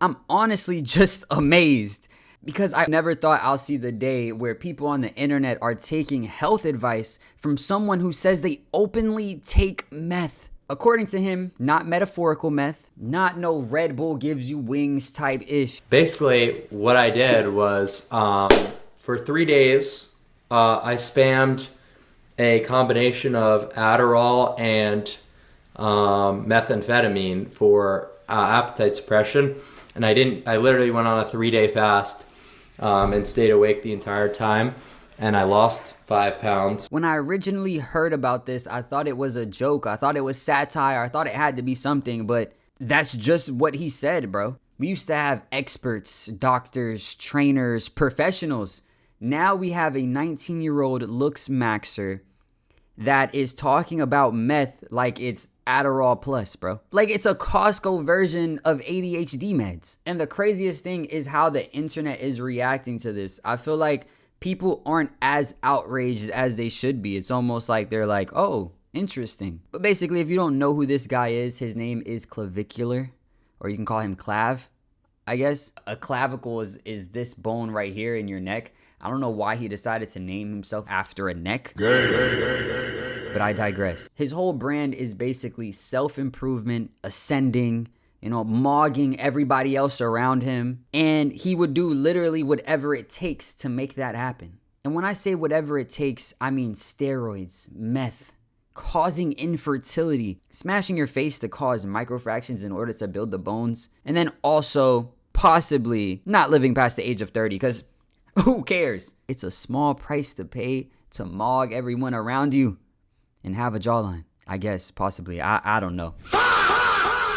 I'm honestly just amazed because I never thought I'll see the day where people on the internet are taking health advice from someone who says they openly take meth. According to him, not metaphorical meth, not no Red Bull gives you wings type ish. Basically, what I did was for 3 days, I spammed a combination of Adderall and methamphetamine for appetite suppression. And I literally went on a 3-day fast and stayed awake the entire time. And I lost 5 pounds. When I originally heard about this, I thought it was a joke. I thought it was satire. I thought it had to be something, but that's just what he said, bro. We used to have experts, doctors, trainers, professionals. Now we have a 19-year-old looksmaxer that is talking about meth like it's Adderall Plus, bro. Like it's a Costco version of ADHD meds. And the craziest thing is how the internet is reacting to this. I feel like people aren't as outraged as they should be. It's almost like they're like, oh, interesting. But basically, if you don't know who this guy is, his name is Clavicular, or you can call him Clav, I guess. A clavicle is this bone right here in your neck. I don't know why he decided to name himself after a neck. But I digress. His whole brand is basically self-improvement, ascending, mogging everybody else around him. And he would do literally whatever it takes to make that happen. And when I say whatever it takes, I mean steroids, meth, causing infertility, smashing your face to cause microfractions in order to build the bones, and then also possibly not living past the age of 30, because who cares? It's a small price to pay to mog everyone around you and have a jawline. I guess, possibly. I don't know.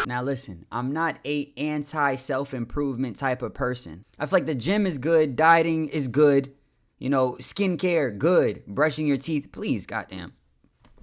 Now listen, I'm not a anti-self-improvement type of person. I feel like the gym is good, dieting is good, skincare, good, brushing your teeth, please, goddamn.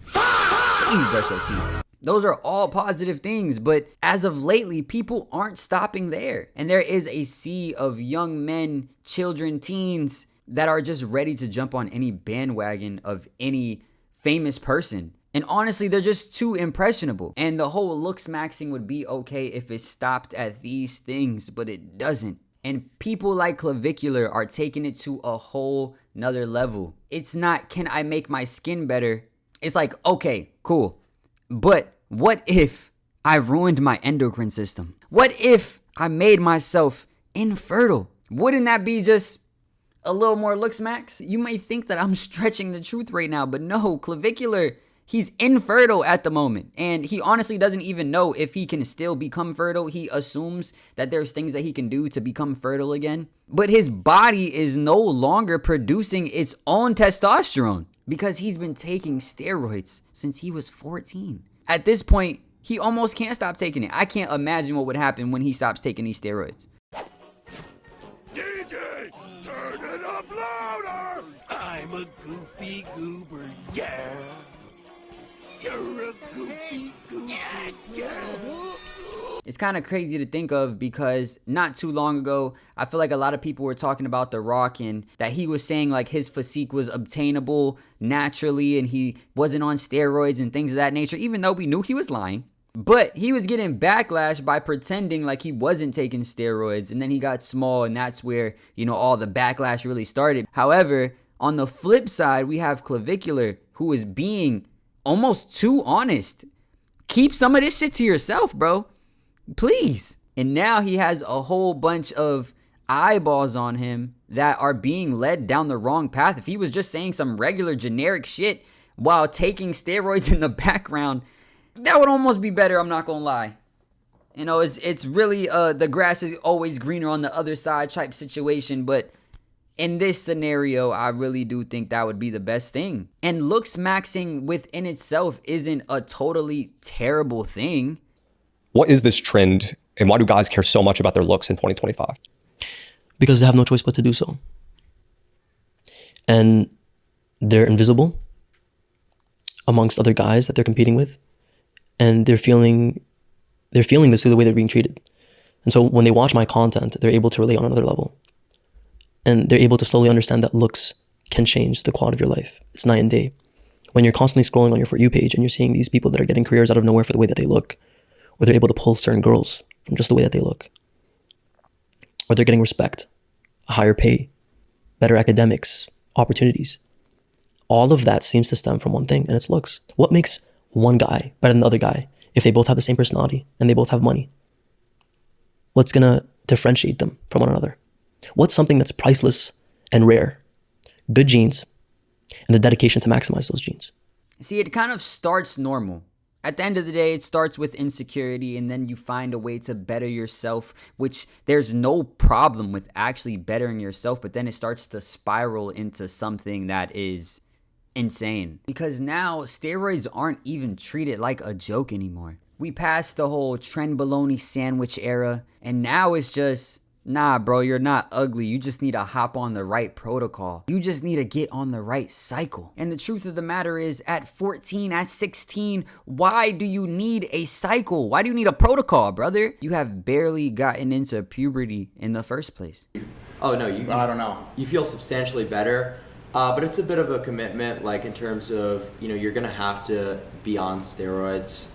Please brush your teeth. Those are all positive things, but as of lately, people aren't stopping there. And there is a sea of young men, children, teens that are just ready to jump on any bandwagon of any famous person. And honestly, they're just too impressionable. And the whole looksmaxing would be okay if it stopped at these things, but it doesn't. And people like Clavicular are taking it to a whole nother level. It's not, can I make my skin better? It's like, okay, cool. But what if I ruined my endocrine system? What if I made myself infertile? Wouldn't that be just a little more looksmax? You may think that I'm stretching the truth right now, but no, Clavicular, he's infertile at the moment. And he honestly doesn't even know if he can still become fertile. He assumes that there's things that he can do to become fertile again. But his body is no longer producing its own testosterone because he's been taking steroids since he was 14. At this point, he almost can't stop taking it. I can't imagine what would happen when he stops taking these steroids. DJ, turn it up louder! I'm a goofy goober, yeah. You're a goofy goober, yeah. It's kind of crazy to think of because not too long ago, I feel like a lot of people were talking about The Rock and that he was saying like his physique was obtainable naturally and he wasn't on steroids and things of that nature, even though we knew he was lying. But he was getting backlash by pretending like he wasn't taking steroids, and then he got small, and that's where, all the backlash really started. However, on the flip side, we have Clavicular, who is being almost too honest. Keep some of this shit to yourself, bro. Please. And now he has a whole bunch of eyeballs on him that are being led down the wrong path. If he was just saying some regular generic shit while taking steroids in the background, that would almost be better, I'm not gonna lie. It's really the grass is always greener on the other side type situation, but in this scenario, I really do think that would be the best thing. And looksmaxing within itself isn't a totally terrible thing. What is this trend, and why do guys care so much about their looks in 2025? Because they have no choice but to do so. And they're invisible amongst other guys that they're competing with. And they're feeling this through the way they're being treated. And so when they watch my content, they're able to relate on another level. And they're able to slowly understand that looks can change the quality of your life. It's night and day. When you're constantly scrolling on your For You page and you're seeing these people that are getting careers out of nowhere for the way that they look, or they're able to pull certain girls from just the way that they look, or they're getting respect, a higher pay, better academics, opportunities. All of that seems to stem from one thing, and it's looks. What makes one guy better than the other guy if they both have the same personality and they both have money? What's gonna differentiate them from one another? What's something that's priceless and rare? Good genes and the dedication to maximize those genes. See, it kind of starts normal. At the end of the day, it starts with insecurity, and then you find a way to better yourself, which there's no problem with actually bettering yourself, but then it starts to spiral into something that is insane. Because now steroids aren't even treated like a joke anymore. We passed the whole trend bologna sandwich era, and now it's just, nah, bro, you're not ugly. You just need to hop on the right protocol. You just need to get on the right cycle. And the truth of the matter is, at 14, at 16, why do you need a cycle? Why do you need a protocol, brother? You have barely gotten into puberty in the first place. Oh, no, I don't know. You feel substantially better, but it's a bit of a commitment, like in terms of, you're going to have to be on steroids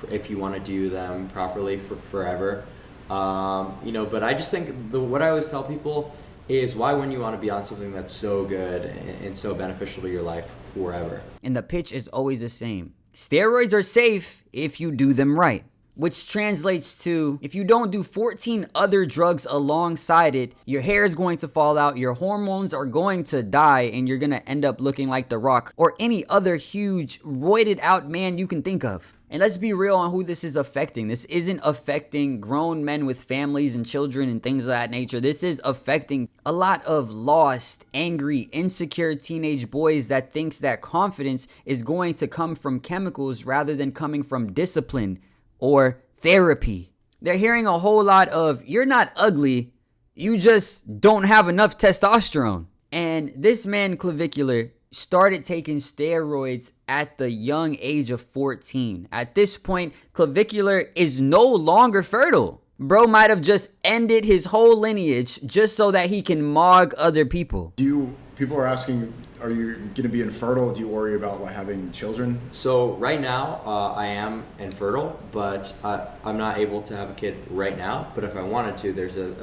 if you want to do them properly for forever. But I just think what I always tell people is, why wouldn't you want to be on something that's so good and so beneficial to your life forever? And the pitch is always the same. Steroids are safe if you do them right, which translates to, if you don't do 14 other drugs alongside it, your hair is going to fall out, your hormones are going to die, and you're going to end up looking like The Rock or any other huge roided out man you can think of. And let's be real on who this is affecting. This isn't affecting grown men with families and children and things of that nature. This is affecting a lot of lost, angry, insecure teenage boys that thinks that confidence is going to come from chemicals rather than coming from discipline or therapy. They're hearing a whole lot of, you're not ugly, you just don't have enough testosterone. And this man, Clavicular, started taking steroids at the young age of 14. At this point, Clavicular is no longer fertile. Bro might have just ended his whole lineage just so that he can mog other people. People are asking, are you going to be infertile? Do you worry about having children? So right now, I am infertile, but I'm not able to have a kid right now. But if I wanted to, there's a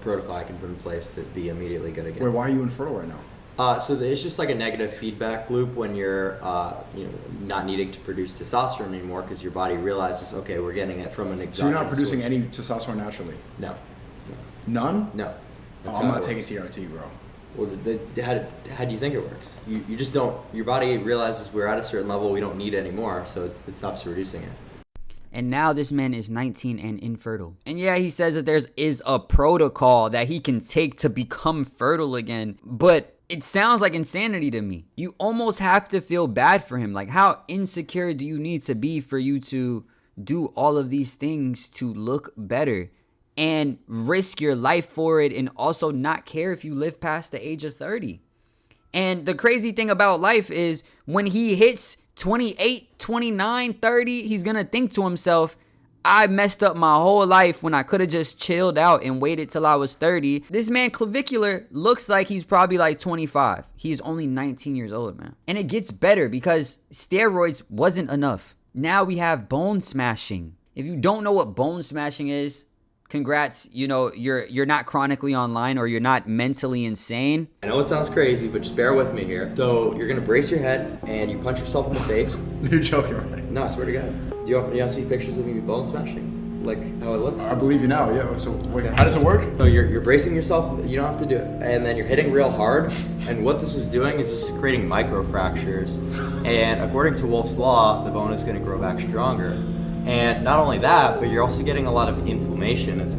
protocol I can put in place to be immediately good again. Wait, why are you infertile right now? So it's just like a negative feedback loop when you're, not needing to produce testosterone anymore because your body realizes, okay, we're getting it from an exogenous So you're not producing source. any testosterone naturally? No. None? No. That's I'm how not it taking works. TRT, bro. Well, how do you think it works? You just don't, your body realizes we're at a certain level we don't need anymore, so it stops producing it. And now this man is 19 and infertile. And yeah, he says that there is a protocol that he can take to become fertile again, but it sounds like insanity to me. You almost have to feel bad for him. Like, how insecure do you need to be for you to do all of these things to look better and risk your life for it, and also not care if you live past the age of 30? And the crazy thing about life is, when he hits 28, 29, 30, he's gonna think to himself, I messed up my whole life when I could have just chilled out and waited till I was 30. This man Clavicular looks like he's probably like 25. He's only 19 years old, man. And it gets better because steroids wasn't enough. Now we have bone smashing. If you don't know what bone smashing is, congrats, you're not chronically online, or you're not mentally insane. I know it sounds crazy, but just bear with me here. So you're gonna brace your head and you punch yourself in the face. You're joking, right? No, I swear to God. Do you want to see pictures of me bone smashing? Like how it looks? I believe you now, yeah. So wait, how does it work? So you're bracing yourself, you don't have to do it. And then you're hitting real hard. And what this is doing is this is creating microfractures. And according to Wolff's Law, the bone is gonna grow back stronger. And not only that, but you're also getting a lot of inflammation.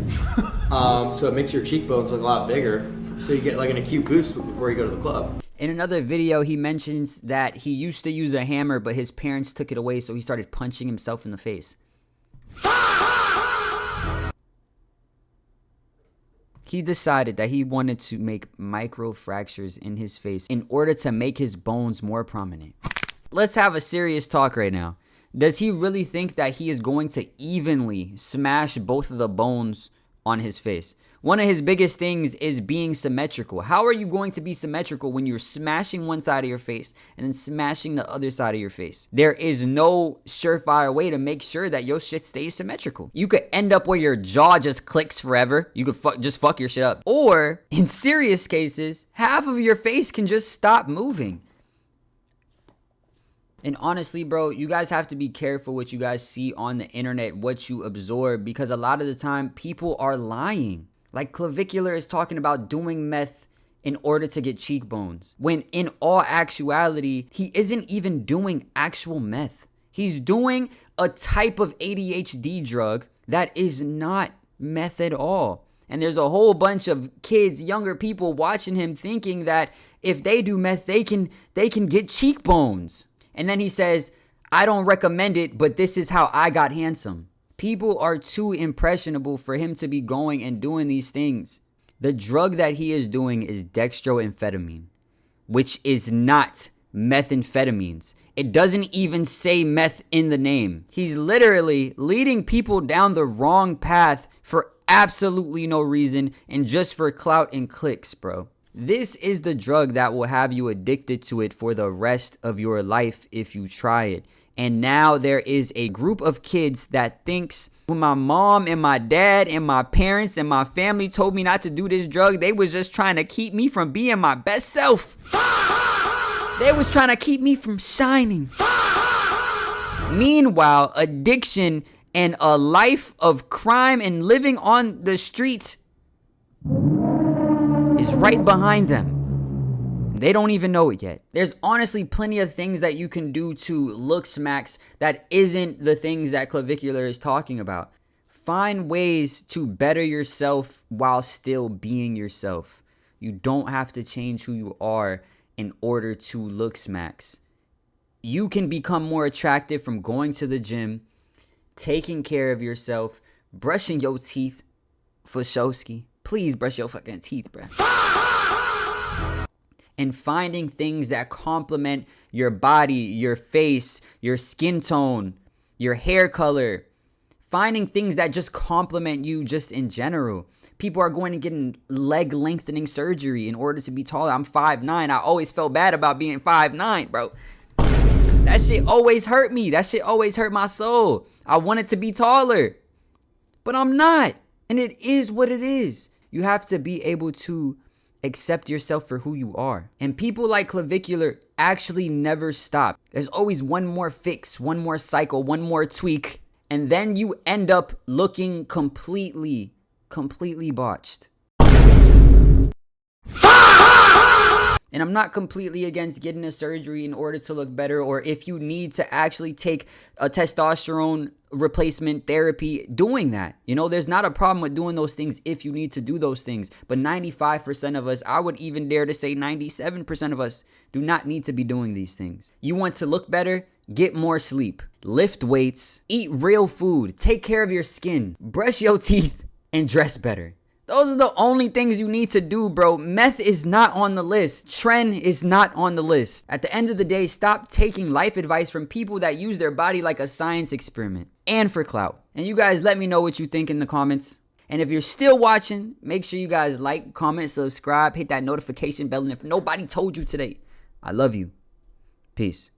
So it makes your cheekbones look a lot bigger. So you get like an acute boost before you go to the club. In another video, he mentions that he used to use a hammer, but his parents took it away, so he started punching himself in the face. He decided that he wanted to make microfractures in his face in order to make his bones more prominent. Let's have a serious talk right now. Does he really think that he is going to evenly smash both of the bones on his face. One of his biggest things is being symmetrical. How are you going to be symmetrical when you're smashing one side of your face and then smashing the other side of your face? There is no surefire way to make sure that your shit stays symmetrical. You could end up where your jaw just clicks forever. You could just fuck your shit up. Or in serious cases, half of your face can just stop moving. And honestly, bro, you guys have to be careful what you guys see on the internet, what you absorb, because a lot of the time people are lying. Like Clavicular is talking about doing meth in order to get cheekbones, when in all actuality, he isn't even doing actual meth. He's doing a type of ADHD drug that is not meth at all. And there's a whole bunch of kids, younger people watching him thinking that if they do meth, they can get cheekbones. And then he says, I don't recommend it, but this is how I got handsome. People are too impressionable for him to be going and doing these things. The drug that he is doing is dextroamphetamine, which is not methamphetamines. It doesn't even say meth in the name. He's literally leading people down the wrong path for absolutely no reason and just for clout and clicks, bro. This is the drug that will have you addicted to it for the rest of your life if you try it. And now there is a group of kids that thinks when my mom and my dad and my parents and my family told me not to do this drug, they was just trying to keep me from being my best self. They was trying to keep me from shining. Meanwhile, addiction and a life of crime and living on the streets is right behind them. They don't even know it yet. There's honestly plenty of things that you can do to looksmax that isn't the things that Clavicular is talking about. Find ways to better yourself while still being yourself. You don't have to change who you are in order to looksmax. You can become more attractive from going to the gym, taking care of yourself, brushing your teeth for Showski. Please brush your fucking teeth, bruh. And finding things that complement your body, your face, your skin tone, your hair color. Finding things that just complement you just in general. People are going to get leg lengthening surgery in order to be taller. I'm 5'9". I always felt bad about being 5'9", bro. That shit always hurt me. That shit always hurt my soul. I wanted to be taller, but I'm not. And it is what it is. You have to be able to accept yourself for who you are. And people like Clavicular actually never stop. There's always one more fix, one more cycle, one more tweak. And then you end up looking completely botched. And I'm not completely against getting a surgery in order to look better, or if you need to actually take a testosterone replacement therapy, doing that. You know, there's not a problem with doing those things if you need to do those things. But 95% of us, I would even dare to say 97% of us, do not need to be doing these things. You want to look better? Get more sleep. Lift weights. Eat real food. Take care of your skin. Brush your teeth. And dress better. Those are the only things you need to do, bro. Meth is not on the list. Tren is not on the list. At the end of the day, stop taking life advice from people that use their body like a science experiment and for clout. And you guys let me know what you think in the comments. And if you're still watching, make sure you guys like, comment, subscribe, hit that notification bell. And if nobody told you today, I love you. Peace.